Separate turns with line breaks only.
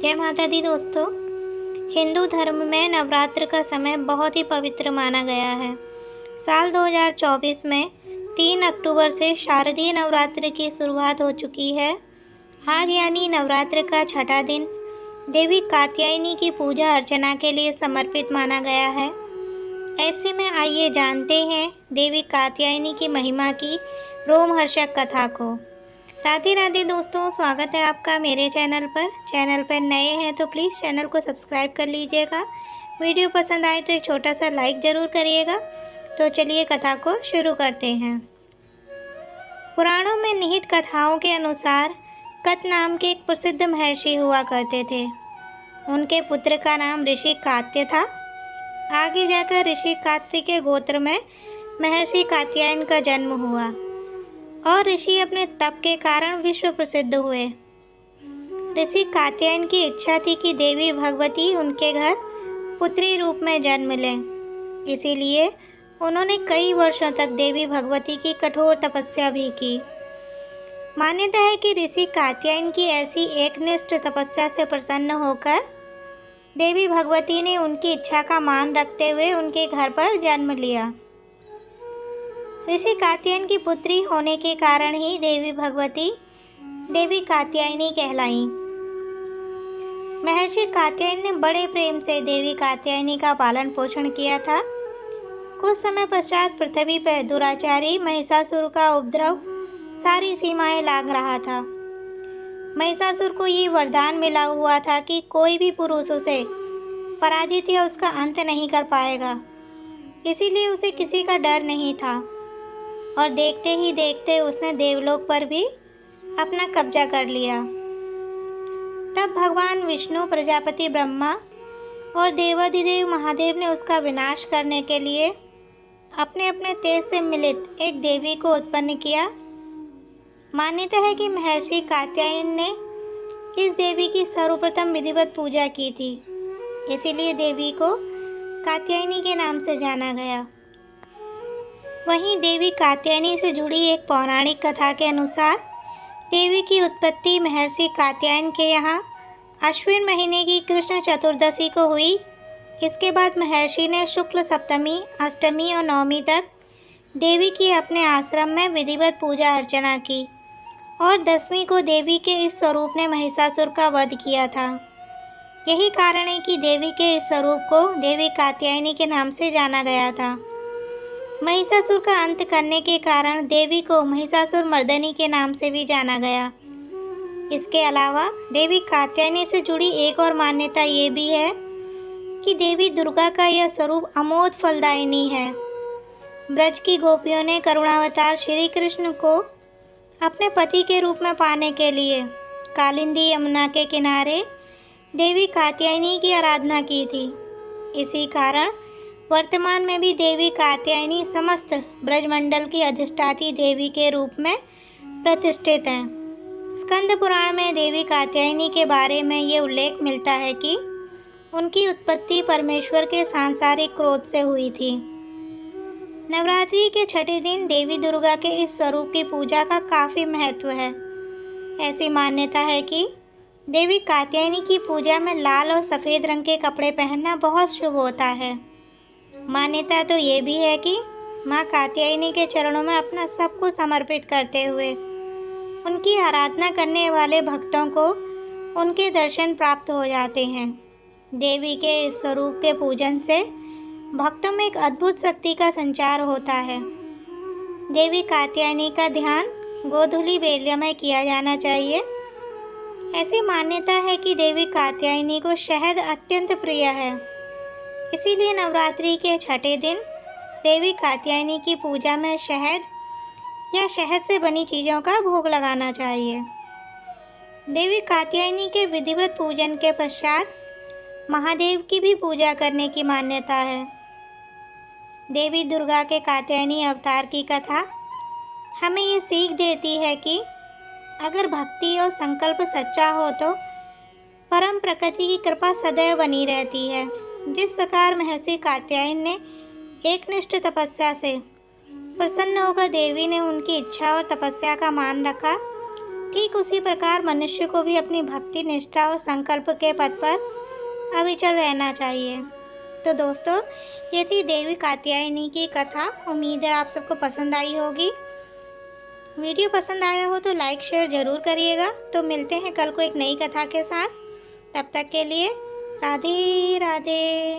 जय माता दी दोस्तों। हिंदू धर्म में नवरात्र का समय बहुत ही पवित्र माना गया है। साल 2024 में 3 अक्टूबर से शारदीय नवरात्र की शुरुआत हो चुकी है। आज यानी नवरात्र का छठा दिन देवी कात्यायनी की पूजा अर्चना के लिए समर्पित माना गया है। ऐसे में आइए जानते हैं देवी कात्यायनी की महिमा की रोमहर्षक कथा को। राधे राधे दोस्तों, स्वागत है आपका मेरे चैनल पर नए हैं तो प्लीज़ चैनल को सब्सक्राइब कर लीजिएगा। वीडियो पसंद आए तो एक छोटा सा लाइक ज़रूर करिएगा। तो चलिए कथा को शुरू करते हैं। पुराणों में निहित कथाओं के अनुसार कत नाम के एक प्रसिद्ध महर्षि हुआ करते थे। उनके पुत्र का नाम ऋषि कात्य था। आगे जाकर ऋषि कात्य के गोत्र में महर्षि कात्यायन का जन्म हुआ और ऋषि अपने तप के कारण विश्व प्रसिद्ध हुए। ऋषि कात्यायन की इच्छा थी कि देवी भगवती उनके घर पुत्री रूप में जन्म लें। इसीलिए उन्होंने कई वर्षों तक देवी भगवती की कठोर तपस्या भी की। मान्यता है कि ऋषि कात्यायन की ऐसी एकनिष्ठ तपस्या से प्रसन्न होकर देवी भगवती ने उनकी इच्छा का मान रखते हुए उनके घर पर जन्म लिया। ऋषि कात्यायन की पुत्री होने के कारण ही देवी भगवती देवी कात्यायनी कहलाईं। महर्षि कात्यायन ने बड़े प्रेम से देवी कात्यायनी का पालन पोषण किया था। कुछ समय पश्चात पृथ्वी पर दुराचारी महिषासुर का उपद्रव सारी सीमाएं लांघ रहा था। महिषासुर को ये वरदान मिला हुआ था कि कोई भी पुरुष उसे पराजित या उसका अंत नहीं कर पाएगा। इसीलिए उसे किसी का डर नहीं था और देखते ही देखते उसने देवलोक पर भी अपना कब्जा कर लिया। तब भगवान विष्णु, प्रजापति ब्रह्मा और देवाधिदेव महादेव ने उसका विनाश करने के लिए अपने अपने तेज से मिलित एक देवी को उत्पन्न किया। मान्यता है कि महर्षि कात्यायन ने इस देवी की सर्वप्रथम विधिवत पूजा की थी। इसीलिए देवी को कात्यायनी के नाम से जाना गया। वहीं देवी कात्यायनी से जुड़ी एक पौराणिक कथा के अनुसार देवी की उत्पत्ति महर्षि कात्यायन के यहाँ अश्विन महीने की कृष्ण चतुर्दशी को हुई। इसके बाद महर्षि ने शुक्ल सप्तमी, अष्टमी और नवमी तक देवी की अपने आश्रम में विधिवत पूजा अर्चना की और दसवीं को देवी के इस स्वरूप ने महिषासुर का वध किया था। यही कारण है कि देवी के इस स्वरूप को देवी कात्यायनी के नाम से जाना गया था। महिषासुर का अंत करने के कारण देवी को महिषासुर मर्दनी के नाम से भी जाना गया। इसके अलावा देवी कात्यायनी से जुड़ी एक और मान्यता ये भी है कि देवी दुर्गा का यह स्वरूप अमोघ फलदायिनी है। ब्रज की गोपियों ने करुणावतार श्री कृष्ण को अपने पति के रूप में पाने के लिए कालिंदी यमुना के किनारे देवी कात्यायनी की आराधना की थी। इसी कारण वर्तमान में भी देवी कात्यायनी समस्त ब्रजमंडल की अधिष्ठात्री देवी के रूप में प्रतिष्ठित हैं। स्कंद पुराण में देवी कात्यायनी के बारे में ये उल्लेख मिलता है कि उनकी उत्पत्ति परमेश्वर के सांसारिक क्रोध से हुई थी। नवरात्रि के छठे दिन देवी दुर्गा के इस स्वरूप की पूजा का काफ़ी महत्व है। ऐसी मान्यता है कि देवी कात्यायनी की पूजा में लाल और सफ़ेद रंग के कपड़े पहनना बहुत शुभ होता है। मान्यता तो ये भी है कि माँ कात्यायनी के चरणों में अपना सब कुछ समर्पित करते हुए उनकी आराधना करने वाले भक्तों को उनके दर्शन प्राप्त हो जाते हैं। देवी के इस स्वरूप के पूजन से भक्तों में एक अद्भुत शक्ति का संचार होता है। देवी कात्यायनी का ध्यान गोधूली बेल्य में किया जाना चाहिए। ऐसी मान्यता है कि देवी कात्यायनी को शहद अत्यंत प्रिय है। इसीलिए नवरात्रि के छठे दिन देवी कात्यायनी की पूजा में शहद या शहद से बनी चीज़ों का भोग लगाना चाहिए। देवी कात्यायनी के विधिवत पूजन के पश्चात महादेव की भी पूजा करने की मान्यता है। देवी दुर्गा के कात्यायनी अवतार की कथा हमें ये सीख देती है कि अगर भक्ति और संकल्प सच्चा हो तो परम प्रकृति की कृपा सदैव बनी रहती है। जिस प्रकार महर्षि कात्यायन ने एकनिष्ठ तपस्या से प्रसन्न होकर देवी ने उनकी इच्छा और तपस्या का मान रखा, ठीक उसी प्रकार मनुष्य को भी अपनी भक्ति, निष्ठा और संकल्प के पथ पर अविचल रहना चाहिए। तो दोस्तों, ये थी देवी कात्यायनी की कथा। उम्मीद है आप सबको पसंद आई होगी। वीडियो पसंद आया हो तो लाइक शेयर ज़रूर करिएगा। तो मिलते हैं कल को एक नई कथा के साथ। तब तक के लिए राधे राधे।